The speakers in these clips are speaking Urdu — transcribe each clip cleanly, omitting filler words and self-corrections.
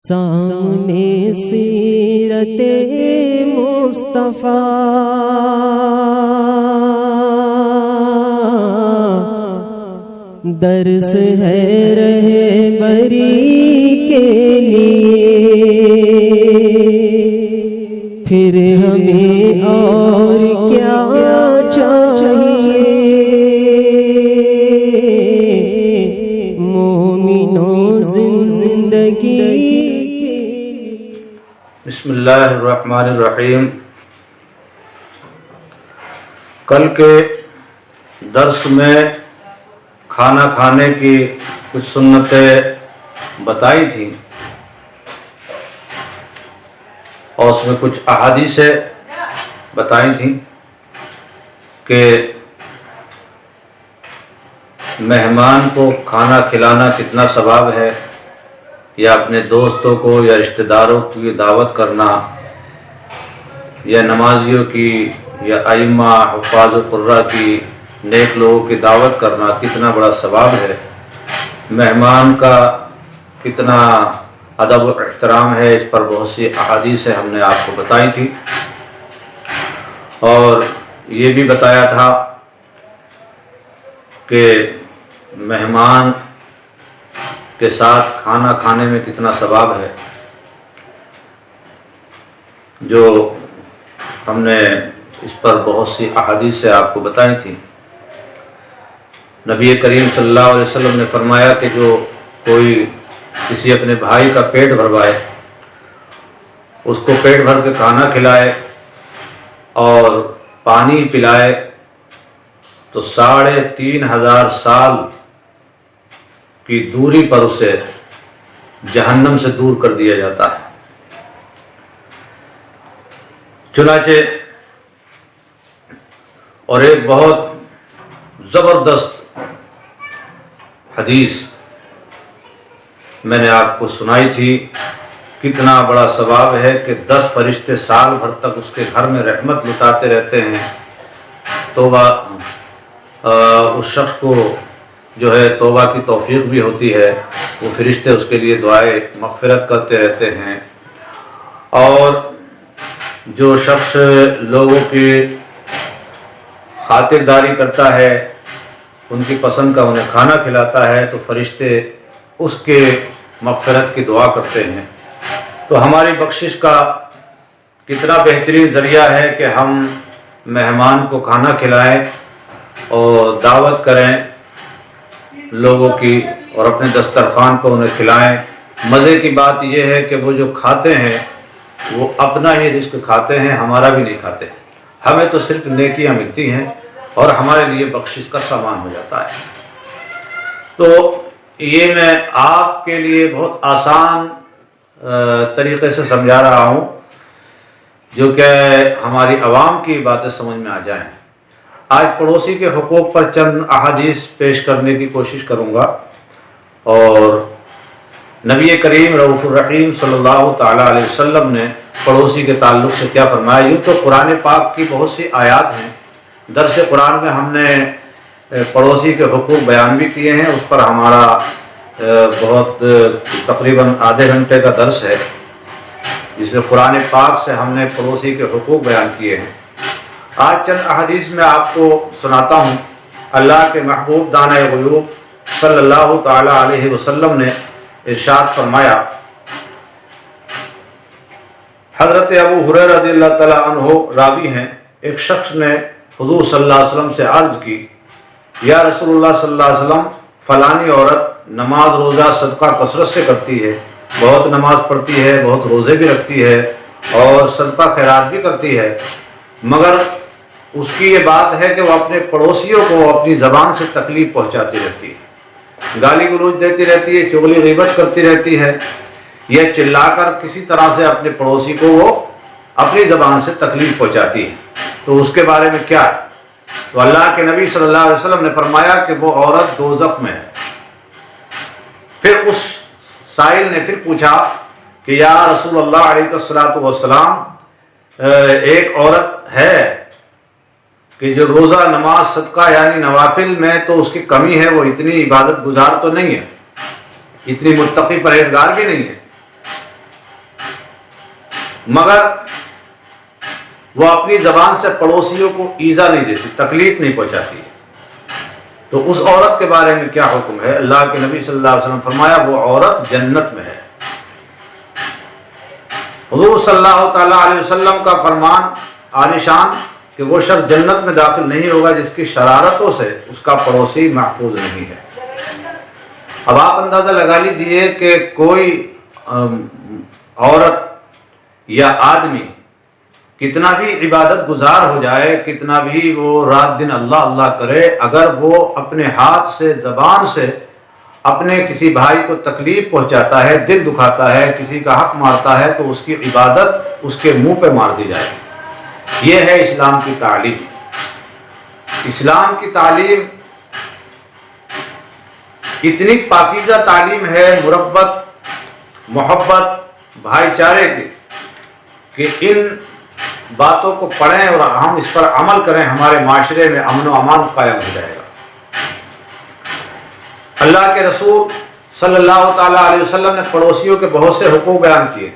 سامنے سیرت مصطفیٰ درس ہے رہبری کے لیے، پھر ہمیں اور کیا چاہیے مومنوں زندگی۔ بسم اللہ الرحمن الرحیم۔ کل کے درس میں کھانا کھانے کی کچھ سنتیں بتائی تھیں اور اس میں کچھ احادیثیں بتائی تھیں کہ مہمان کو کھانا کھلانا کتنا ثواب ہے، یا اپنے دوستوں کو یا رشتہ داروں کی دعوت کرنا، یا نمازیوں کی یا ائمہ حفاظ القرآن کی نیک لوگوں کی دعوت کرنا کتنا بڑا ثواب ہے، مہمان کا کتنا ادب و احترام ہے، اس پر بہت سی احادیثیں ہم نے آپ کو بتائی تھی۔ اور یہ بھی بتایا تھا کہ مہمان کے ساتھ کھانا کھانے میں کتنا ثواب ہے، جو ہم نے اس پر بہت سی احادیثیں آپ کو بتائی تھیں۔ نبی کریم صلی اللہ علیہ وسلم نے فرمایا کہ جو کوئی کسی اپنے بھائی کا پیٹ بھروائے، اس کو پیٹ بھر کے کھانا کھلائے اور پانی پلائے، تو 3500 سال کی دوری پر اسے جہنم سے دور کر دیا جاتا ہے۔ چنانچہ اور ایک بہت زبردست حدیث میں نے آپ کو سنائی تھی، کتنا بڑا ثواب ہے کہ 10 فرشتے سال بھر تک اس کے گھر میں رحمت لٹاتے رہتے ہیں۔ توبہ اس شخص کو جو ہے توبہ کی توفیق بھی ہوتی ہے، وہ فرشتے اس کے لیے دعائیں مغفرت کرتے رہتے ہیں۔ اور جو شخص لوگوں کی خاطرداری کرتا ہے، ان کی پسند کا انہیں کھانا کھلاتا ہے، تو فرشتے اس کے مغفرت کی دعا کرتے ہیں۔ تو ہماری بخشش کا کتنا بہترین ذریعہ ہے کہ ہم مہمان کو کھانا کھلائیں اور دعوت کریں لوگوں کی، اور اپنے دسترخوان کو انہیں کھلائیں۔ مزے کی بات یہ ہے کہ وہ جو کھاتے ہیں وہ اپنا ہی رزق کھاتے ہیں، ہمارا بھی نہیں کھاتے، ہمیں تو صرف نیکیاں ملتی ہیں اور ہمارے لیے بخشش کا سامان ہو جاتا ہے۔ تو یہ میں آپ کے لیے بہت آسان طریقے سے سمجھا رہا ہوں، جو کہ ہماری عوام کی باتیں سمجھ میں آ جائیں۔ آج پڑوسی کے حقوق پر چند احادیث پیش کرنے کی کوشش کروں گا، اور نبی کریم رؤوف الرحیم صلی اللہ تعالیٰ علیہ وسلم نے پڑوسی کے تعلق سے کیا فرمایا۔ یوں تو قرآن پاک کی بہت سی آیات ہیں، درس قرآن میں ہم نے پڑوسی کے حقوق بیان بھی کیے ہیں، اس پر ہمارا بہت تقریباً آدھے گھنٹے کا درس ہے، جس میں قرآن پاک سے ہم نے پڑوسی کے حقوق بیان کیے ہیں۔ آج چند احادیث میں آپ کو سناتا ہوں۔ اللہ کے محبوب دانۂ غیوب صلی اللہ تعالیٰ علیہ وسلم نے ارشاد فرمایا، حضرت ابو ہریرہ رضی اللہ تعالیٰ عنہ راوی ہیں، ایک شخص نے حضور صلی اللہ علیہ وسلم سے عرض کی، یا رسول اللہ صلی اللہ علیہ وسلم، فلانی عورت نماز روزہ صدقہ کثرت سے کرتی ہے، بہت نماز پڑھتی ہے، بہت روزے بھی رکھتی ہے اور صدقہ خیرات بھی کرتی ہے، مگر اس کی یہ بات ہے کہ وہ اپنے پڑوسیوں کو اپنی زبان سے تکلیف پہنچاتی رہتی ہے، گالی گلوچ دیتی رہتی ہے، چغلی غیبت کرتی رہتی ہے، یا چلا کر کسی طرح سے اپنے پڑوسی کو وہ اپنی زبان سے تکلیف پہنچاتی ہے، تو اس کے بارے میں کیا ہے؟ تو اللہ کے نبی صلی اللہ علیہ وسلم نے فرمایا کہ وہ عورت دوزخ میں ہے۔ پھر اس سائل نے پھر پوچھا کہ یا رسول اللہ علیہ الصلوۃ والسلام، ایک عورت ہے کہ جو روزہ نماز صدقہ یعنی نوافل میں تو اس کی کمی ہے، وہ اتنی عبادت گزار تو نہیں ہے، اتنی متقی پرہیزگار بھی نہیں ہے، مگر وہ اپنی زبان سے پڑوسیوں کو ایذا نہیں دیتی، تکلیف نہیں پہنچاتی. تو اس عورت کے بارے میں کیا حکم ہے؟ اللہ کے نبی صلی اللہ علیہ وسلم فرمایا وہ عورت جنت میں ہے. حضور صلی اللہ تعالیٰ علیہ وسلم کا فرمان عالیشان کہ وہ شخص جنت میں داخل نہیں ہوگا جس کی شرارتوں سے اس کا پڑوسی محفوظ نہیں ہے. اب آپ اندازہ لگا لیجئے کہ کوئی عورت یا آدمی کتنا بھی عبادت گزار ہو جائے، کتنا بھی وہ رات دن اللہ اللہ کرے، اگر وہ اپنے ہاتھ سے، زبان سے اپنے کسی بھائی کو تکلیف پہنچاتا ہے، دل دکھاتا ہے، کسی کا حق مارتا ہے، تو اس کی عبادت اس کے منہ پہ مار دی جائے. یہ ہے اسلام کی تعلیم. اسلام کی تعلیم اتنی پاکیزہ تعلیم ہے، مربت، محبت، بھائی چارے کی، کہ ان باتوں کو پڑھیں اور ہم اس پر عمل کریں، ہمارے معاشرے میں امن و امان قائم ہو جائے گا. اللہ کے رسول صلی اللہ تعالیٰ علیہ وسلم نے پڑوسیوں کے بہت سے حقوق بیان کیے.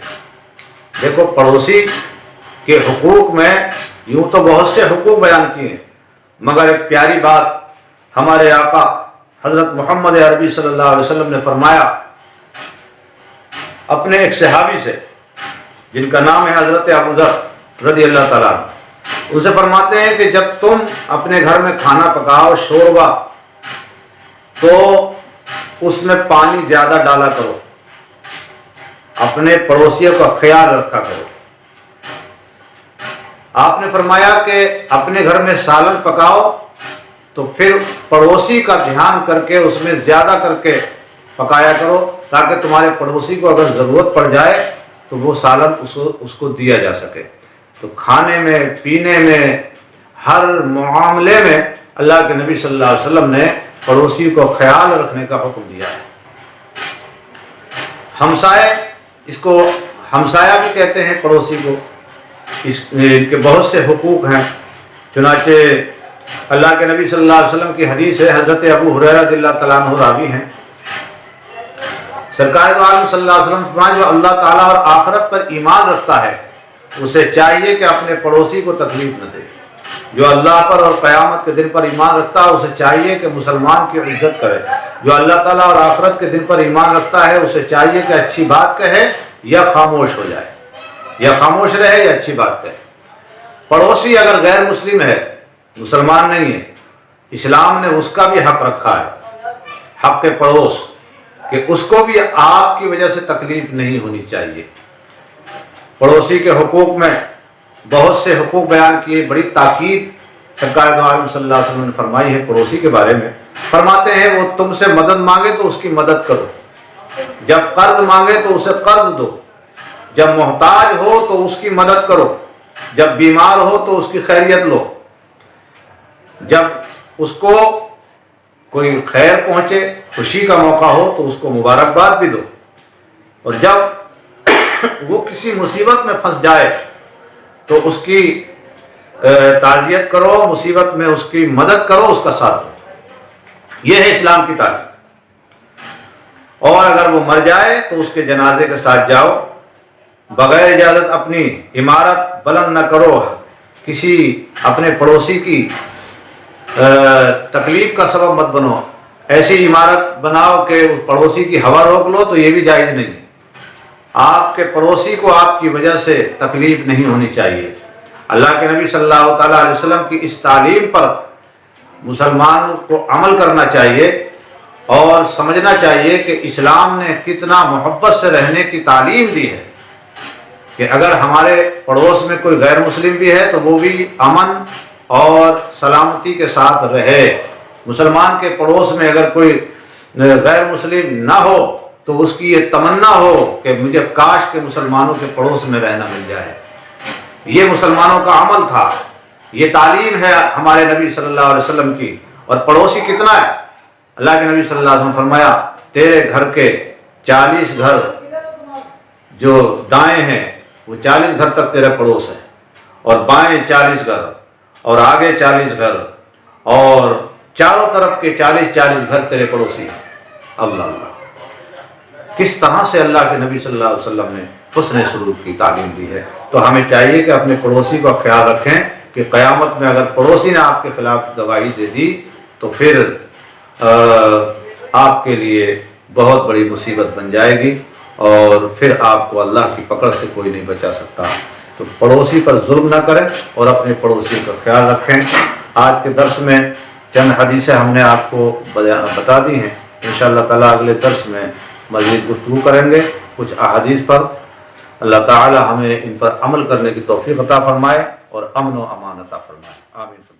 دیکھو پڑوسی کے حقوق میں یوں تو بہت سے حقوق بیان کیے، مگر ایک پیاری بات ہمارے آقا حضرت محمد عربی صلی اللہ علیہ وسلم نے فرمایا اپنے ایک صحابی سے جن کا نام ہے حضرت ابو ذر رضی اللہ تعالیٰ عنہ. ان سے فرماتے ہیں کہ جب تم اپنے گھر میں کھانا پکاؤ، شوربہ، تو اس میں پانی زیادہ ڈالا کرو، اپنے پڑوسیوں کا خیال رکھا کرو. آپ نے فرمایا کہ اپنے گھر میں سالن پکاؤ تو پھر پڑوسی کا دھیان کر کے اس میں زیادہ کر کے پکایا کرو، تاکہ تمہارے پڑوسی کو اگر ضرورت پڑ جائے تو وہ سالن اس کو دیا جا سکے. تو کھانے میں، پینے میں، ہر معاملے میں اللہ کے نبی صلی اللہ علیہ وسلم نے پڑوسی کو خیال رکھنے کا حکم دیا ہے. ہمسائے، اس کو ہمسایہ بھی کہتے ہیں پڑوسی کو. اس کے بہت سے حقوق ہیں. چنانچہ اللہ کے نبی صلی اللہ علیہ وسلم کی حدیث ہے، حضرت ابو ہریرہ رضی اللہ تعالیٰ عنہ راوی ہیں، سرکار دو عالم صلی اللہ علیہ وسلم فرمائے جو اللہ تعالیٰ اور آخرت پر ایمان رکھتا ہے اسے چاہیے کہ اپنے پڑوسی کو تکلیف نہ دے. جو اللہ پر اور قیامت کے دن پر ایمان رکھتا ہے اسے چاہیے کہ مسلمان کی عزت کرے. جو اللہ تعالیٰ اور آخرت کے دن پر ایمان رکھتا ہے اسے چاہیے کہ اچھی بات کہے یا خاموش ہو جائے، یا خاموش رہے یا اچھی بات کہے. پڑوسی اگر غیر مسلم ہے، مسلمان نہیں ہے، اسلام نے اس کا بھی حق رکھا ہے، حق پڑوس، کہ اس کو بھی آپ کی وجہ سے تکلیف نہیں ہونی چاہیے. پڑوسی کے حقوق میں بہت سے حقوق بیان کیے. بڑی تاکید سرکار دو عالم صلی اللہ علیہ وسلم نے فرمائی ہے پڑوسی کے بارے میں. فرماتے ہیں وہ تم سے مدد مانگے تو اس کی مدد کرو، جب قرض مانگے تو اسے قرض دو، جب محتاج ہو تو اس کی مدد کرو، جب بیمار ہو تو اس کی خیریت لو، جب اس کو کوئی خیر پہنچے، خوشی کا موقع ہو تو اس کو مبارکباد بھی دو، اور جب وہ کسی مصیبت میں پھنس جائے تو اس کی تعزیت کرو، مصیبت میں اس کی مدد کرو، اس کا ساتھ دو. یہ ہے اسلام کی تعلیم. اور اگر وہ مر جائے تو اس کے جنازے کے ساتھ جاؤ، بغیر اجازت اپنی عمارت بلند نہ کرو، کسی اپنے پڑوسی کی تکلیف کا سبب مت بنو. ایسی عمارت بناؤ کہ پڑوسی کی ہوا روک لو تو یہ بھی جائز نہیں. آپ کے پڑوسی کو آپ کی وجہ سے تکلیف نہیں ہونی چاہیے. اللہ کے نبی صلی اللہ تعالیٰ علیہ وسلم کی اس تعلیم پر مسلمان کو عمل کرنا چاہیے اور سمجھنا چاہیے کہ اسلام نے کتنا محبت سے رہنے کی تعلیم دی ہے، کہ اگر ہمارے پڑوس میں کوئی غیر مسلم بھی ہے تو وہ بھی امن اور سلامتی کے ساتھ رہے. مسلمان کے پڑوس میں اگر کوئی غیر مسلم نہ ہو تو اس کی یہ تمنا ہو کہ مجھے کاش کے مسلمانوں کے پڑوس میں رہنا مل جائے. یہ مسلمانوں کا عمل تھا، یہ تعلیم ہے ہمارے نبی صلی اللہ علیہ وسلم کی. اور پڑوسی کتنا ہے؟ اللہ کے نبی صلی اللہ علیہ وسلم فرمایا تیرے گھر کے 40 گھر جو دائیں ہیں وہ 40 گھر تک تیرے پڑوس ہے، اور بائیں 40 گھر، اور آگے 40 گھر، اور چاروں طرف کے 40 گھر تیرے پڑوسی ہیں. اللہ اللہ. کس طرح سے اللہ کے نبی صلی اللہ علیہ وسلم نے حسن سلوک کی تعلیم دی ہے۔ تو ہمیں چاہیے کہ اپنے پڑوسی کا خیال رکھیں کہ قیامت میں اگر پڑوسی نے آپ کے خلاف گواہی دے دی تو پھر آپ کے لیے بہت بڑی مصیبت بن جائے گی اور پھر آپ کو اللہ کی پکڑ سے کوئی نہیں بچا سکتا۔ تو پڑوسی پر ظلم نہ کریں اور اپنے پڑوسی کا خیال رکھیں۔ آج کے درس میں چند حدیثیں ہم نے آپ کو بتا دی ہیں، انشاءاللہ تعالیٰ اگلے درس میں مزید گفتگو کریں گے کچھ احادیث پر۔ اللہ تعالیٰ ہمیں ان پر عمل کرنے کی توفیق عطا فرمائے اور امن و امان عطا فرمائے، آمین۔